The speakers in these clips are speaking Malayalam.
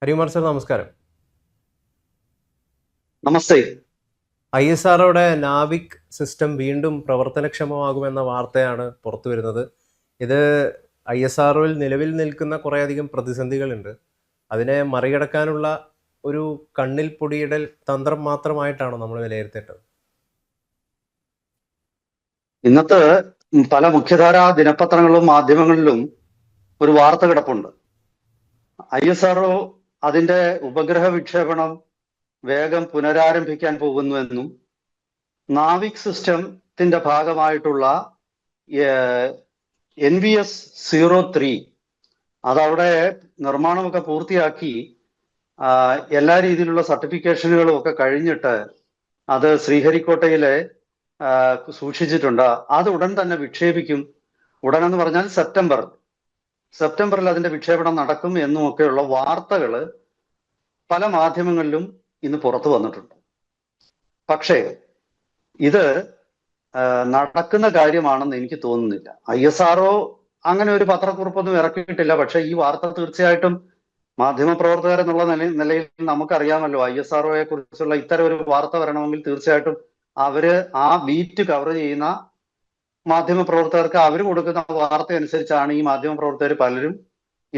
ഹരികുമാർ സർ, നമസ്കാരം. നമസ്തേ. ISROയുടെ നാവിക് സിസ്റ്റം വീണ്ടും പ്രവർത്തനക്ഷമമാകുമെന്ന വാർത്തയാണ് പുറത്തു വരുന്നത്. ഇത് ISROയിൽ നിലവിൽ നിൽക്കുന്ന കുറേയധികം പ്രതിസന്ധികളുണ്ട്. അതിനെ മറികടക്കാനുള്ള ഒരു കണ്ണിൽ പൊടിയിടൽ തന്ത്രം മാത്രമായിട്ടാണോ നമ്മൾ വിലയിരുത്തേണ്ടത്? ഇന്നത്തെ പല മുഖ്യധാരാ ദിനപത്രങ്ങളിലും മാധ്യമങ്ങളിലും ഒരു വാർത്ത കിടപ്പുണ്ട്. ISRO അതിന്റെ ഉപഗ്രഹ വിക്ഷേപണം വേഗം പുനരാരംഭിക്കാൻ പോകുന്നുവെന്നും നാവിക് സിസ്റ്റത്തിന്റെ ഭാഗമായിട്ടുള്ള NVS-03 അതവിടെ നിർമ്മാണമൊക്കെ പൂർത്തിയാക്കി എല്ലാ രീതിയിലുള്ള സർട്ടിഫിക്കേഷനുകളും ഒക്കെ കഴിഞ്ഞിട്ട് അത് ശ്രീഹരിക്കോട്ടയിലെ സൂക്ഷിച്ചിട്ടുണ്ട്. അത് ഉടൻ തന്നെ വിക്ഷേപിക്കും. ഉടനെന്ന് പറഞ്ഞാൽ സെപ്റ്റംബറിൽ അതിന്റെ വിക്ഷേപണം നടക്കും എന്നുമൊക്കെയുള്ള വാർത്തകൾ പല മാധ്യമങ്ങളിലും ഇന്ന് പുറത്തു വന്നിട്ടുണ്ട്. പക്ഷേ ഇത് നടക്കുന്ന കാര്യമാണെന്ന് എനിക്ക് തോന്നുന്നില്ല. ISRO അങ്ങനെ ഒരു പത്രക്കുറിപ്പൊന്നും ഇറക്കിയിട്ടില്ല. പക്ഷെ ഈ വാർത്ത തീർച്ചയായിട്ടും മാധ്യമപ്രവർത്തകർ എന്നുള്ള നിലയിൽ നമുക്കറിയാമല്ലോ, ISROയെ കുറിച്ചുള്ള ഇത്തരം ഒരു വാർത്ത വരണമെങ്കിൽ തീർച്ചയായിട്ടും അവര് ആ ബീറ്റ് കവർ ചെയ്യുന്ന മാധ്യമപ്രവർത്തകർക്ക് അവർ കൊടുക്കുന്ന വാർത്ത അനുസരിച്ചാണ് ഈ മാധ്യമപ്രവർത്തകർ പലരും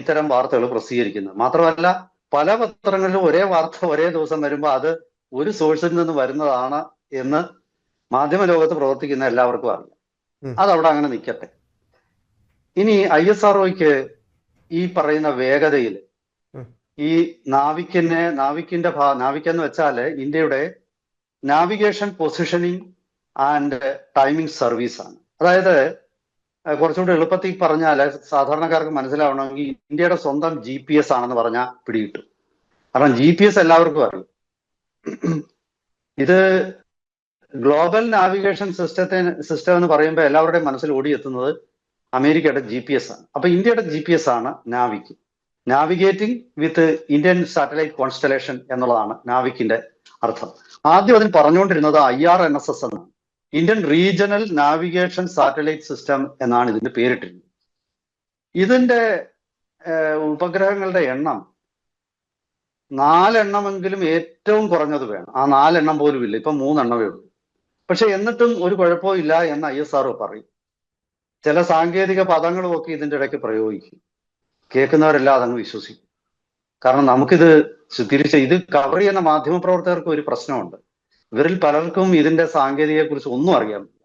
ഇത്തരം വാർത്തകൾ പ്രസിദ്ധീകരിക്കുന്നത്. മാത്രമല്ല, പല പത്രങ്ങളിലും ഒരേ വാർത്ത ഒരേ ദിവസം വരുമ്പോൾ അത് ഒരു സോഴ്സിൽ നിന്ന് വരുന്നതാണ് എന്ന് മാധ്യമ ലോകത്ത് പ്രവർത്തിക്കുന്ന എല്ലാവർക്കും അറിയാം. അതവിടെ അങ്ങനെ നിൽക്കട്ടെ. ഇനി ISROയ്ക്ക് ഈ പറയുന്ന വേഗതയിൽ ഈ നാവിക് എന്ന് വെച്ചാല് ഇന്ത്യയുടെ navigation positioning and timing service ആണ്. അതായത് കുറച്ചുകൂടി എളുപ്പത്തിൽ പറഞ്ഞാല് സാധാരണക്കാർക്ക് മനസ്സിലാവണമെങ്കിൽ ഇന്ത്യയുടെ സ്വന്തം GPS ആണെന്ന് പറഞ്ഞാൽ പിടികിട്ടും. കാരണം GPS എല്ലാവർക്കും അറിയും. ഇത് ഗ്ലോബൽ നാവിഗേഷൻ സിസ്റ്റം എന്ന് പറയുമ്പോൾ എല്ലാവരുടെയും മനസ്സിൽ ഓടിയെത്തുന്നത് അമേരിക്കയുടെ GPS ആണ്. അപ്പൊ ഇന്ത്യയുടെ GPS ആണ് നാവിക്. നാവിഗേറ്റിംഗ് വിത്ത് ഇന്ത്യൻ സാറ്റലൈറ്റ് കോൺസ്റ്റലേഷൻ എന്നുള്ളതാണ് നാവിക്കിന്റെ അർത്ഥം. ആദ്യം അതിന് പറഞ്ഞുകൊണ്ടിരുന്നത് IRNSS എന്നാണ്, Indian regional navigation satellite system എന്നാണ് ഇതിന്റെ പേരിട്ടിരുന്നത്. ഇതിന്റെ ഉപഗ്രഹങ്ങളുടെ എണ്ണം 4 എണ്ണമെങ്കിലും ഏറ്റവും കുറഞ്ഞത് വേണം. ആ 4 എണ്ണം പോലും ഇല്ല, ഇപ്പൊ 3 എണ്ണമേ ഉള്ളൂ. പക്ഷെ എന്നിട്ടും ഒരു കുഴപ്പവും ഇല്ല എന്ന് ISRO പറയും. ചില സാങ്കേതിക പദങ്ങളും ഒക്കെ ഇതിന്റെ ഇടയ്ക്ക് പ്രയോഗിക്കും. കേൾക്കുന്നവരെല്ലാം അതങ്ങ് വിശ്വസിക്കും. കാരണം നമുക്കിത് ഇത് കവർ ചെയ്യുന്ന മാധ്യമപ്രവർത്തകർക്ക് ഒരു പ്രശ്നമുണ്ട്. ഇവരിൽ പലർക്കും ഇതിന്റെ സാങ്കേതികതയെ കുറിച്ച് ഒന്നും അറിയാൻ പറ്റില്ല.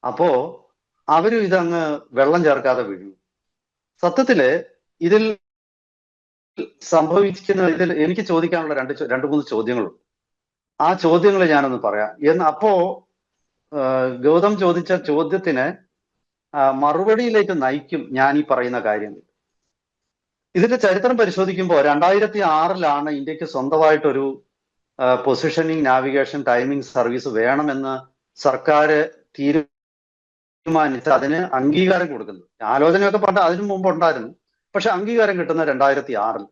അപ്പോ അവരും ഇതങ്ങ് വെള്ളം ചേർക്കാതെ വീഴും. സത്യത്തില് ഇതിൽ ഇതിൽ എനിക്ക് ചോദിക്കാനുള്ള രണ്ട് മൂന്ന് ചോദ്യങ്ങളുണ്ട്. ആ ചോദ്യങ്ങൾ ഞാനൊന്ന് പറയാം. അപ്പോ ഗൗതം ചോദിച്ച ചോദ്യത്തിന് മറുപടിയിലേക്ക് നയിക്കും ഞാൻ ഈ പറയുന്ന കാര്യങ്ങൾ. ഇതിന്റെ ചരിത്രം പരിശോധിക്കുമ്പോൾ 2006 ഇന്ത്യക്ക് സ്വന്തമായിട്ടൊരു പൊസിഷനിങ് നാവിഗേഷൻ ടൈമിംഗ് സർവീസ് വേണമെന്ന് സർക്കാർ തീരുമാനിച്ച് അതിന് അംഗീകാരം കൊടുക്കുന്നത്. ആലോചനയൊക്കെ അതിനു മുമ്പ് ഉണ്ടായിരുന്നു. പക്ഷെ അംഗീകാരം കിട്ടുന്ന 2006.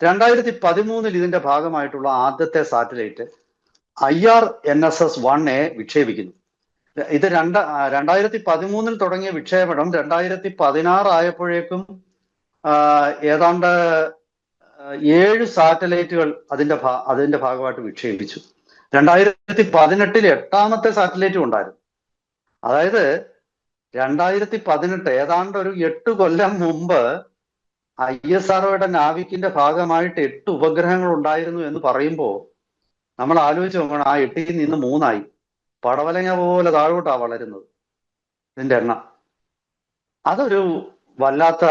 2013 ഇതിന്റെ ഭാഗമായിട്ടുള്ള ആദ്യത്തെ സാറ്റലൈറ്റ് IRNSS-1A വിക്ഷേപിക്കുന്നു. ഇത് 2013 തുടങ്ങിയ വിക്ഷേപണം 2016 ആയപ്പോഴേക്കും ഏതാണ്ട് 7 സാറ്റലൈറ്റുകൾ അതിന്റെ ഭാഗമായിട്ട് വിക്ഷേപിച്ചു. 2018 8ാമത്തെ സാറ്റലൈറ്റും ഉണ്ടായിരുന്നു. അതായത് 2018 ഏതാണ്ട് ഒരു 8 കൊല്ലം മുമ്പ് ISROയുടെ നാവിക്കിന്റെ ഭാഗമായിട്ട് 8 ഉപഗ്രഹങ്ങൾ ഉണ്ടായിരുന്നു എന്ന് പറയുമ്പോൾ നമ്മൾ ആലോചിച്ച് നോക്കണം. ആ 8ൽ നിന്ന് 3 പടവലങ്ങ പോലെ താഴോട്ടാ വളരുന്നത് ഇതിന്റെ എണ്ണം. അതൊരു വല്ലാത്ത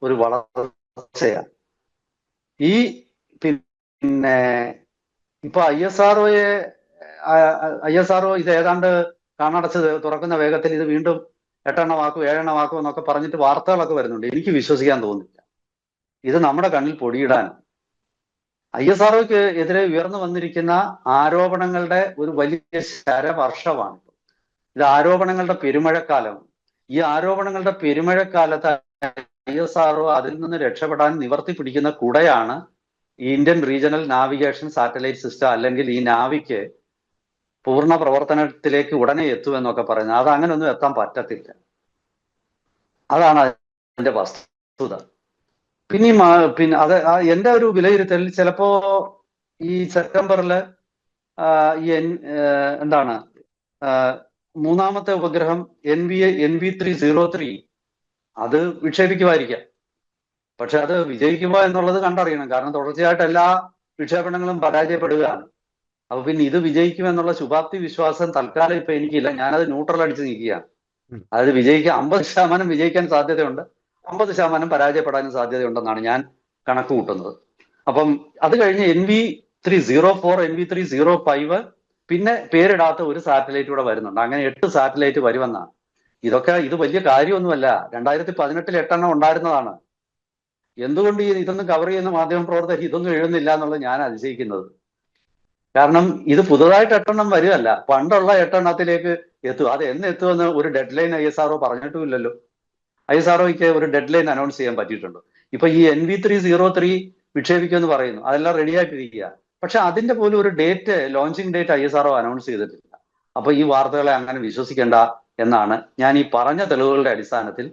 ഒരു വളർച്ചയാണ്. ഈ പിന്നെ ഇപ്പൊ ISRO ഇത് ഏതാണ്ട് കണ്ണടച്ച് തുറക്കുന്ന വേഗത്തിൽ ഇത് വീണ്ടും 8 എണ്ണമാക്കും 7 എണ്ണമാക്കും എന്നൊക്കെ പറഞ്ഞിട്ട് വാർത്തകളൊക്കെ വരുന്നുണ്ട്. എനിക്ക് വിശ്വസിക്കാൻ തോന്നുന്നില്ല. ഇത് നമ്മുടെ കണ്ണിൽ പൊടിയിടാൻ ISROയ്ക്ക് എതിരെ ഉയർന്നു വന്നിരിക്കുന്ന ആരോപണങ്ങളുടെ ഒരു വലിയ ശരവർഷമാണ്. ഇത് ആരോപണങ്ങളുടെ പെരുമഴക്കാലം. ഈ ആരോപണങ്ങളുടെ പെരുമഴക്കാലത്ത് ISRO അതിൽ നിന്ന് രക്ഷപ്പെടാൻ നിവർത്തി പിടിക്കുന്ന കുടയാണ് Indian regional navigation satellite system, അല്ലെങ്കിൽ ഈ നാവിക്ക് പൂർണ്ണ പ്രവർത്തനത്തിലേക്ക് ഉടനെ എത്തുമെന്നൊക്കെ പറയുന്നത്. അത് അങ്ങനെയൊന്നും എത്താൻ പറ്റത്തില്ല. അതാണ് അതിന്റെ വസ്തുത. പിന്നെ പിന്നെ അത് എന്റെ ഒരു വിലയിരുത്തൽ ചിലപ്പോ ഈ സെപ്റ്റംബറിൽ എന്താണ് മൂന്നാമത്തെ ഉപഗ്രഹം NV303 അത് വിക്ഷേപിക്കുമായിരിക്കാം. പക്ഷെ അത് വിജയിക്കുമോ എന്നുള്ളത് കണ്ടറിയണം. കാരണം തുടർച്ചയായിട്ട് എല്ലാ വിക്ഷേപണങ്ങളും പരാജയപ്പെടുകയാണ്. അപ്പൊ പിന്നെ ഇത് വിജയിക്കുമെന്നുള്ള ശുഭാപ്തി വിശ്വാസം തൽക്കാലം ഇപ്പൊ എനിക്കില്ല. ഞാനത് ന്യൂട്രൽ അടിച്ച് നിൽക്കുകയാണ്. അതായത് 50% വിജയിക്കാൻ സാധ്യതയുണ്ട്, 50% പരാജയപ്പെടാനും സാധ്യതയുണ്ടെന്നാണ് ഞാൻ കണക്ക് കൂട്ടുന്നത്. അപ്പം അത് കഴിഞ്ഞ് NV304, NV305 പിന്നെ പേരിടാത്ത ഒരു സാറ്റലൈറ്റ് കൂടെ വരുന്നുണ്ട്. അങ്ങനെ 8 സാറ്റലൈറ്റ് വരുമെന്നാണ്. ഇത് വലിയ കാര്യമൊന്നുമല്ല. 2018 8 ഉണ്ടായിരുന്നതാണ്. എന്തുകൊണ്ട് ഇതൊന്നും കവർ ചെയ്യുന്ന മാധ്യമ പ്രവർത്തകർ ഇതൊന്നും എഴുതുന്നില്ല എന്നുള്ളത് ഞാൻ അതിശയിക്കുന്നത്. കാരണം ഇത് പുതുതായിട്ട് 8 വരികയല്ല, പണ്ടുള്ള 8 എത്തും. അത് എന്ന് എത്തുമെന്ന് ഒരു ഡെഡ് ലൈൻ ISRO പറഞ്ഞിട്ടുമില്ലല്ലോ. ISROയ്ക്ക് ഒരു ഡെഡ് ലൈൻ അനൗൺസ് ചെയ്യാൻ പറ്റിയിട്ടുണ്ട്. ഇപ്പൊ ഈ NV303 വിക്ഷേപിക്കുമെന്ന് പറയുന്നു, അതെല്ലാം റെഡി ആയിട്ടിരിക്കുക. പക്ഷെ അതിന്റെ പോലും ഒരു ലോഞ്ചിങ് ഡേറ്റ് ISRO അനൗൺസ് ചെയ്തിട്ടില്ല. അപ്പൊ ഈ വാർത്തകളെ അങ്ങനെ വിശ്വസിക്കേണ്ട എന്നാണ് ഞാൻ ഈ പറഞ്ഞ തെളിവുകളുടെ അടിസ്ഥാനത്തിൽ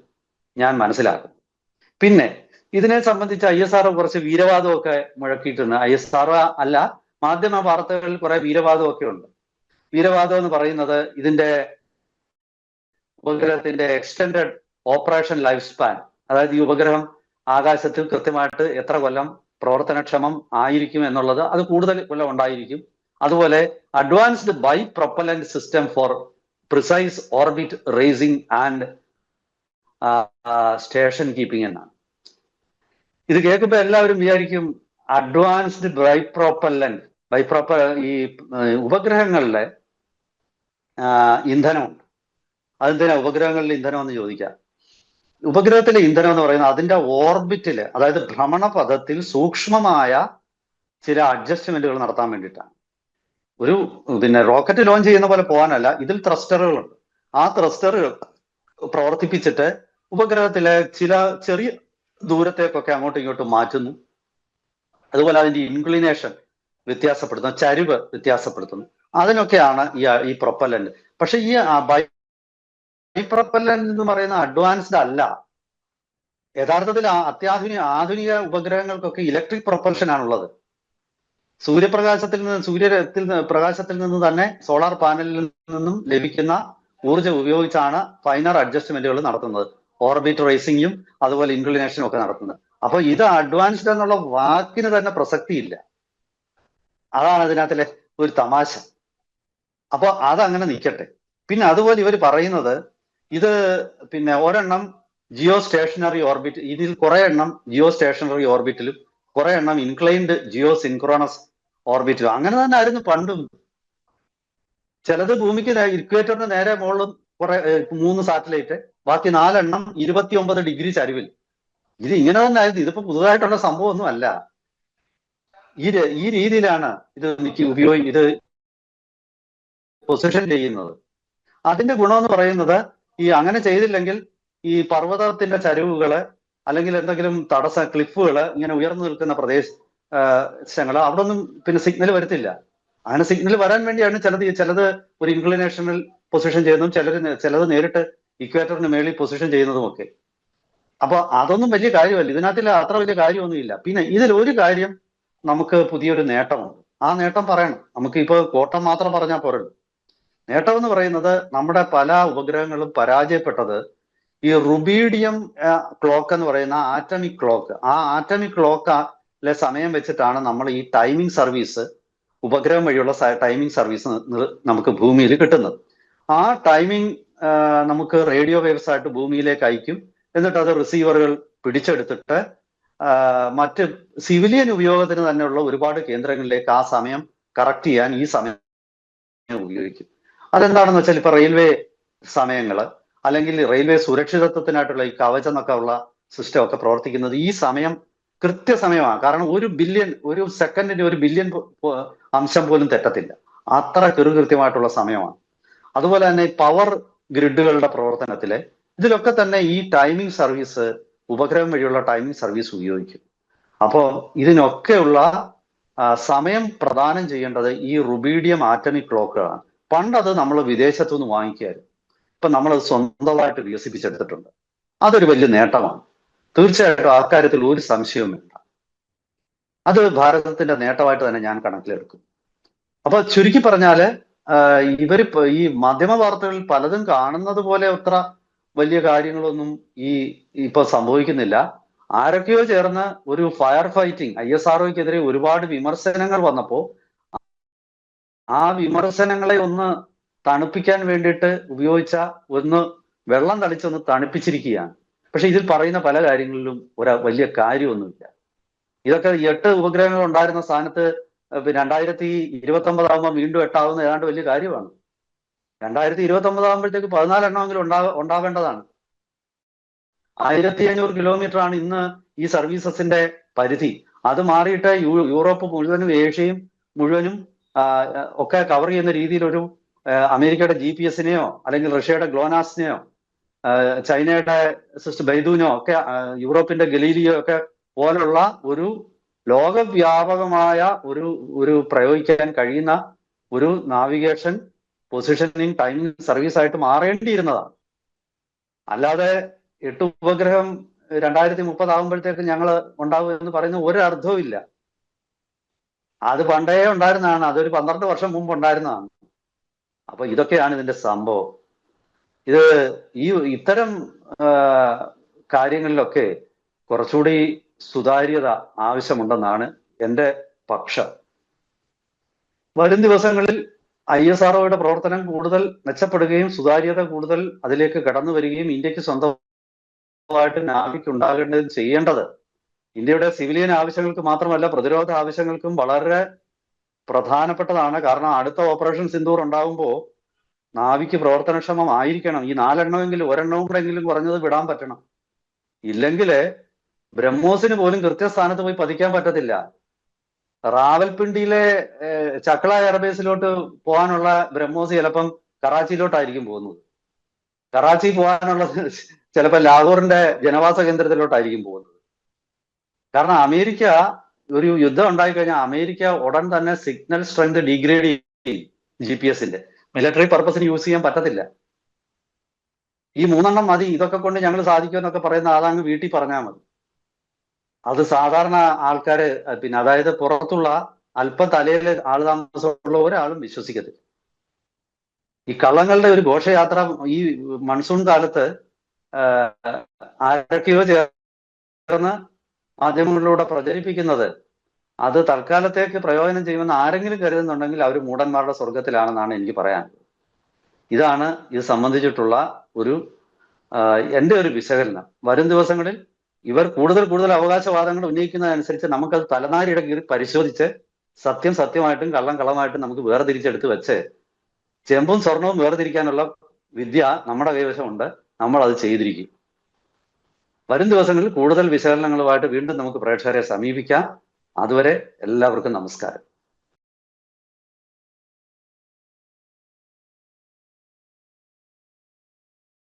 ഞാൻ മനസ്സിലാക്കുന്നത്. പിന്നെ ഇതിനെ സംബന്ധിച്ച് ISRO കുറച്ച് വീരവാദമൊക്കെ മുഴക്കിയിട്ടുണ്ട്. ISRO അല്ല, മാധ്യമ വാർത്തകളിൽ കുറെ വീരവാദമൊക്കെ ഉണ്ട്. വീരവാദം എന്ന് പറയുന്നത് ഇതിന്റെ ഉപഗ്രഹത്തിന്റെ എക്സ്റ്റൻഡഡ് ഓപ്പറേഷൻ ലൈഫ് സ്പാൻ, അതായത് ഈ ഉപഗ്രഹം ആകാശത്തിൽ കൃത്യമായിട്ട് എത്ര കൊല്ലം പ്രവർത്തനക്ഷമം ആയിരിക്കും എന്നുള്ളത്, അത് കൂടുതൽ കൊല്ലം ഉണ്ടായിരിക്കും. അതുപോലെ advanced bipropellant system for precise orbit raising and station keeping എന്നാണ്. ഇത് കേൾക്കുമ്പോൾ എല്ലാവരും വിചാരിക്കും അഡ്വാൻസ്ഡ് ഈ ഉപഗ്രഹങ്ങളിലെ ഇന്ധനമുണ്ട്. അതെന്തിനാ ഉപഗ്രഹങ്ങളിലെ ഇന്ധനം എന്ന് ചോദിക്കാം. ഉപഗ്രഹത്തിലെ ഇന്ധനം എന്ന് പറയുന്നത് അതിന്റെ ഓർബിറ്റില്, അതായത് ഭ്രമണപഥത്തിൽ സൂക്ഷ്മമായ ചില അഡ്ജസ്റ്റ്മെന്റുകൾ നടത്താൻ വേണ്ടിയിട്ടാണ്. പിന്നെ റോക്കറ്റ് ലോഞ്ച് ചെയ്യുന്ന പോലെ പോകാനല്ല, ഇതിൽ ത്രസ്റ്ററുകളുണ്ട്. ആ ത്രസ്റ്ററുകൾ പ്രവർത്തിപ്പിച്ചിട്ട് ഉപഗ്രഹത്തിലെ ചില ചെറിയ ദൂരത്തേക്കൊക്കെ അങ്ങോട്ടും ഇങ്ങോട്ടും മാറ്റുന്നു. അതുപോലെ അതിന്റെ ഇൻക്ലിനേഷൻ വ്യത്യാസപ്പെടുത്തുന്നു, ചരിവ് വ്യത്യാസപ്പെടുത്തുന്നു. അതിനൊക്കെയാണ് ഈ പ്രൊപ്പല്ലന്റ്. പക്ഷെ ഈ പ്രൊപ്പല്ലന്റ് എന്ന് പറയുന്ന അഡ്വാൻസ്ഡ് അല്ല. യഥാർത്ഥത്തിൽ ആധുനിക ഉപഗ്രഹങ്ങൾക്കൊക്കെ ഇലക്ട്രിക് പ്രൊപ്പൽഷൻ ആണുള്ളത്. പ്രകാശത്തിൽ നിന്ന് തന്നെ സോളാർ പാനലിൽ നിന്നും ലഭിക്കുന്ന ഊർജ്ജം ഉപയോഗിച്ചാണ് ഫൈനർ അഡ്ജസ്റ്റ്മെന്റുകൾ നടത്തുന്നത്. ഓർബിറ്റ് റേസിംഗും അതുപോലെ ഇൻക്ലിനേഷനും ഒക്കെ നടത്തുന്നത്. അപ്പൊ ഇത് അഡ്വാൻസ്ഡ് എന്നുള്ള വാക്കിന് തന്നെ പ്രസക്തിയില്ല. അതാണ് അതിനകത്തിലെ ഒരു തമാശ. അപ്പൊ അതങ്ങനെ നിൽക്കട്ടെ. പിന്നെ അതുപോലെ ഇവർ പറയുന്നത് ഇത് പിന്നെ ഒരെണ്ണം ജിയോ സ്റ്റേഷനറി ഓർബിറ്റ്, ഇതിൽ കുറെ എണ്ണം ജിയോ സ്റ്റേഷനറി ഓർബിറ്റിലും കുറെ എണ്ണം ഇൻക്ലൈൻഡ് ജിയോ സിൻക്രോണസ് ഓർബിറ്റിലും അങ്ങനെ തന്നെ ആയിരുന്നു പണ്ടും. ചിലത് ഭൂമിക്ക് ഇക്വേറ്ററിന് നേരെ മുകളിലും 3 സാറ്റലൈറ്റ്, ബാക്കി 4 എണ്ണം 29 ഡിഗ്രി ചരിവിൽ. ഇത് ഇങ്ങനെ തന്നെ ആയിരുന്നു. ഇതിപ്പോ പുതുതായിട്ടുള്ള സംഭവമൊന്നും അല്ല. ഈ രീതിയിലാണ് ഇത് പൊസിഷൻ ചെയ്യുന്നത്. അതിന്റെ ഗുണമെന്ന് പറയുന്നത് അങ്ങനെ ചെയ്തില്ലെങ്കിൽ ഈ പർവ്വതത്തിന്റെ ചരിവുകള് അല്ലെങ്കിൽ എന്തെങ്കിലും ക്ലിഫുകള് ഇങ്ങനെ ഉയർന്നു നിൽക്കുന്ന പ്രദേശങ്ങള് അവിടെ ഒന്നും പിന്നെ സിഗ്നൽ വരത്തില്ല. അങ്ങനെ സിഗ്നൽ വരാൻ വേണ്ടിയാണ് ചിലത് ഒരു ഇൻക്ലിനേഷനിൽ പൊസിഷൻ ചെയ്യുന്നതും ചിലത് നേരിട്ട് ഇക്വേറ്ററിന് മേളിൽ പൊസിഷൻ ചെയ്യുന്നതുമൊക്കെ. അപ്പൊ അതൊന്നും വലിയ കാര്യമല്ല. ഇതിനകത്തിൽ അത്ര വലിയ കാര്യമൊന്നുമില്ല. പിന്നെ ഇതിൽ ഒരു കാര്യം നമുക്ക് പുതിയൊരു നേട്ടമുണ്ട്. ആ നേട്ടം പറയണം. നമുക്ക് ഇപ്പോൾ കോട്ടം മാത്രം പറഞ്ഞാൽ പോരല്ലോ. നേട്ടം എന്ന് പറയുന്നത് നമ്മുടെ പല ഉപഗ്രഹങ്ങളും പരാജയപ്പെട്ടത് ഈ റുബീഡിയം ക്ലോക്ക് എന്ന് പറയുന്ന ആറ്റമിക് ക്ലോക്ക്, ആ ആറ്റമിക് ക്ലോക്കിലെ സമയം വെച്ചിട്ടാണ് നമ്മൾ ഈ ടൈമിംഗ് സർവീസ്, ഉപഗ്രഹം വഴിയുള്ള ടൈമിംഗ് സർവീസ് നമുക്ക് ഭൂമിയിൽ കിട്ടുന്നത്. ആ ടൈമിംഗ് നമുക്ക് റേഡിയോ വേവ്സ് ആയിട്ട് ഭൂമിയിലേക്ക് അയക്കും. എന്നിട്ട് അത് റിസീവറുകൾ പിടിച്ചെടുത്തിട്ട് മറ്റ് സിവിലിയൻ ഉപയോഗത്തിന് തന്നെയുള്ള ഒരുപാട് കേന്ദ്രങ്ങളിലേക്ക് ആ സമയം കറക്റ്റ് ചെയ്യാൻ ഈ സമയം ഉപയോഗിക്കും. അതെന്താണെന്ന് വെച്ചാൽ ഇപ്പൊ റെയിൽവേ സമയങ്ങള് അല്ലെങ്കിൽ റെയിൽവേ സുരക്ഷിതത്വത്തിനായിട്ടുള്ള ഈ കവചം എന്നൊക്കെ ഉള്ള സിസ്റ്റം ഒക്കെ പ്രവർത്തിക്കുന്നത് ഈ സമയം കൃത്യസമയമാണ്. കാരണം ഒരു സെക്കൻഡിന് 1 ബില്യൺ അംശം പോലും തെറ്റത്തില്ല. അത്ര കൃത്യമായിട്ടുള്ള സമയമാണ്. അതുപോലെ തന്നെ പവർ ഗ്രിഡുകളുടെ പ്രവർത്തനത്തില് ഇതിലൊക്കെ തന്നെ ഈ ടൈമിംഗ് സർവീസ്, ഉപഗ്രഹം വഴിയുള്ള ടൈമിംഗ് സർവീസ് ഉപയോഗിക്കും. അപ്പോൾ ഇതിനൊക്കെയുള്ള സമയം പ്രദാനം ചെയ്യേണ്ടത് ഈ റുബീഡിയം ആറ്റമിക് ക്ലോക്കുകളാണ്. പണ്ടത് നമ്മൾ വിദേശത്തുനിന്ന് വാങ്ങിക്കുകയായിരുന്നു. ഇപ്പൊ നമ്മളത് സ്വന്തമായിട്ട് വികസിപ്പിച്ചെടുത്തിട്ടുണ്ട്. അതൊരു വലിയ നേട്ടമാണ്. തീർച്ചയായിട്ടും ആ കാര്യത്തിൽ ഒരു സംശയവും വേണ്ട. അത് ഭാരതത്തിന്റെ നേട്ടമായിട്ട് തന്നെ ഞാൻ കണക്കിലെടുക്കും. അപ്പൊ ചുരുക്കി പറഞ്ഞാല് ഇവര് ഈ മാധ്യമ വാർത്തകളിൽ പലതും കാണുന്നത് പോലെ അത്ര വലിയ കാര്യങ്ങളൊന്നും ഇപ്പൊ സംഭവിക്കുന്നില്ല. ആരൊക്കെയോ ചേർന്ന് ഒരു ഫയർ ഫൈറ്റിംഗ്, ISROയ്ക്കെതിരെ ഒരുപാട് വിമർശനങ്ങൾ വന്നപ്പോ ആ വിമർശനങ്ങളെ ഒന്ന് തണുപ്പിക്കാൻ വേണ്ടിയിട്ട് ഉപയോഗിച്ച ഒന്ന് വെള്ളം തളിച്ചൊന്ന് തണുപ്പിച്ചിരിക്കുകയാണ്. പക്ഷെ ഇതിൽ പറയുന്ന പല കാര്യങ്ങളിലും വലിയ കാര്യമൊന്നുമില്ല. ഇതൊക്കെ 8 ഉപഗ്രഹങ്ങൾ ഉണ്ടായിരുന്ന സ്ഥാനത്ത് 2029 ആകുമ്പോൾ വീണ്ടും 8 ആവുന്ന ഏതാണ്ട് വലിയ കാര്യമാണ്. 2029 ആകുമ്പോഴത്തേക്ക് 14 എണ്ണമെങ്കിലും ഉണ്ടാവേണ്ടതാണ്. 1500 കിലോമീറ്റർ ആണ് ഇന്ന് ഈ സർവീസസിന്റെ പരിധി. അത് മാറിയിട്ട് യൂറോപ്പ് മുഴുവനും ഏഷ്യയും മുഴുവനും ഒക്കെ കവർ ചെയ്യുന്ന രീതിയിൽ ഒരു അമേരിക്കയുടെ GPS-നെയോ അല്ലെങ്കിൽ റഷ്യയുടെ ഗ്ലോനാസിനെയോ ചൈനയുടെ ബൈദൂനോ ഒക്കെ യൂറോപ്പിന്റെ ഗലീലിയോ ഒക്കെ പോലുള്ള ഒരു ലോകവ്യാപകമായ ഒരു പ്രയോഗിക്കാൻ കഴിയുന്ന ഒരു നാവിഗേഷൻ പൊസിഷനിങ് ടൈമിംഗ് സർവീസ് ആയിട്ട് മാറേണ്ടിയിരുന്നതാണ്. അല്ലാതെ 8 ഉപഗ്രഹം 2030 ആകുമ്പോഴത്തേക്ക് ഞങ്ങൾ ഉണ്ടാവും എന്ന് പറയുന്ന ഒരു അർത്ഥവും ഇല്ല. അത് പണ്ടേ ഉണ്ടായിരുന്നതാണ്. അതൊരു 12 വർഷം മുമ്പ് ഉണ്ടായിരുന്നതാണ്. അപ്പൊ ഇതൊക്കെയാണ് ഇതിന്റെ സംഭവം. ഇത് ഇത്തരം കാര്യങ്ങളിലൊക്കെ കുറച്ചുകൂടി സുതാര്യത ആവശ്യമുണ്ടെന്നാണ് എൻ്റെ പക്ഷം. വരും ദിവസങ്ങളിൽ ISROയുടെ പ്രവർത്തനം കൂടുതൽ മെച്ചപ്പെടുകയും സുതാര്യത കൂടുതൽ അതിലേക്ക് കടന്നു വരികയും ഇന്ത്യക്ക് സ്വന്തമായിട്ട് നാവിക് ഉണ്ടാകേണ്ടത് ചെയ്യേണ്ടത് ഇന്ത്യയുടെ സിവിലിയൻ ആവശ്യങ്ങൾക്ക് മാത്രമല്ല പ്രതിരോധ ആവശ്യങ്ങൾക്കും വളരെ പ്രധാനപ്പെട്ടതാണ്. കാരണം അടുത്ത ഓപ്പറേഷൻ സിന്ദൂർ ഉണ്ടാകുമ്പോൾ നാവിക്ക് പ്രവർത്തനക്ഷമമായിരിക്കണം. ഈ 4 എണ്ണമെങ്കിലും ഒരെണ്ണവും കൂടെങ്കിലും കുറഞ്ഞത് വിടാൻ പറ്റണം. ഇല്ലെങ്കിൽ ബ്രഹ്മോസിന് പോലും കൃത്യസ്ഥാനത്ത് പോയി പതിക്കാൻ പറ്റത്തില്ല. റാവൽപിണ്ടിയിലെ ചക്ല എയർബേസിലോട്ട് പോകാനുള്ള ബ്രഹ്മോസ് ചിലപ്പം കറാച്ചിയിലോട്ടായിരിക്കും പോകുന്നത്. കറാച്ചി പോകാനുള്ളത് ചിലപ്പോൾ ലാഹോറിന്റെ ജനവാസ കേന്ദ്രത്തിലോട്ടായിരിക്കും പോകുന്നത്. കാരണം അമേരിക്ക ഒരു യുദ്ധം ഉണ്ടായിക്കഴിഞ്ഞാൽ അമേരിക്ക ഉടൻ തന്നെ സിഗ്നൽ സ്ട്രെങ്ത് ഡിഗ്രേഡ് ചെയ്യും. GPS-ന്റെ മിലിറ്ററി പർപ്പസിന് യൂസ് ചെയ്യാൻ പറ്റത്തില്ല. ഈ 3 എണ്ണം മതി, ഇതൊക്കെ കൊണ്ട് ഞങ്ങൾ സാധിക്കുമെന്നൊക്കെ പറയുന്ന അതങ്ങ് വീട്ടിൽ പറഞ്ഞാൽ മതി. അത് സാധാരണ ആൾക്കാര് അതായത് പുറത്തുള്ള അല്പം തലയിൽ താമസമുള്ള ഒരാളും വിശ്വസിക്കത്തില്ല. ഈ കള്ളങ്ങളുടെ ഒരു ഘോഷയാത്ര ഈ മൺസൂൺ കാലത്ത് ആരൊക്കെയോ ചേർന്ന് മാധ്യമങ്ങളിലൂടെ പ്രചരിപ്പിക്കുന്നത് അത് തൽക്കാലത്തേക്ക് പ്രയോജനം ചെയ്യുമെന്ന് ആരെങ്കിലും കരുതുന്നുണ്ടെങ്കിൽ അവർ മൂടന്മാരുടെ സ്വർഗത്തിലാണെന്നാണ് എനിക്ക് പറയാനുള്ളത്. ഇതാണ് ഇത് സംബന്ധിച്ചിട്ടുള്ള എൻ്റെ ഒരു വിശകലനം. വരും ദിവസങ്ങളിൽ ഇവർ കൂടുതൽ അവകാശവാദങ്ങൾ ഉന്നയിക്കുന്നതനുസരിച്ച് നമുക്കത് തലനാരിയുടെ കീറി പരിശോധിച്ച് സത്യമായിട്ടും കള്ളമായിട്ടും നമുക്ക് വേർതിരിച്ചെടുത്ത് വെച്ച് ചെമ്പും സ്വർണവും വേർതിരിക്കാനുള്ള വിദ്യ നമ്മുടെ കൈവശമുണ്ട്. നമ്മൾ അത് ചെയ്തിരിക്കും. വരും ദിവസങ്ങളിൽ കൂടുതൽ വിശകലനങ്ങളുമായിട്ട് വീണ്ടും നമുക്ക് പ്രേക്ഷകരെ സമീപിക്കാം. അതുവരെ എല്ലാവർക്കും നമസ്കാരം.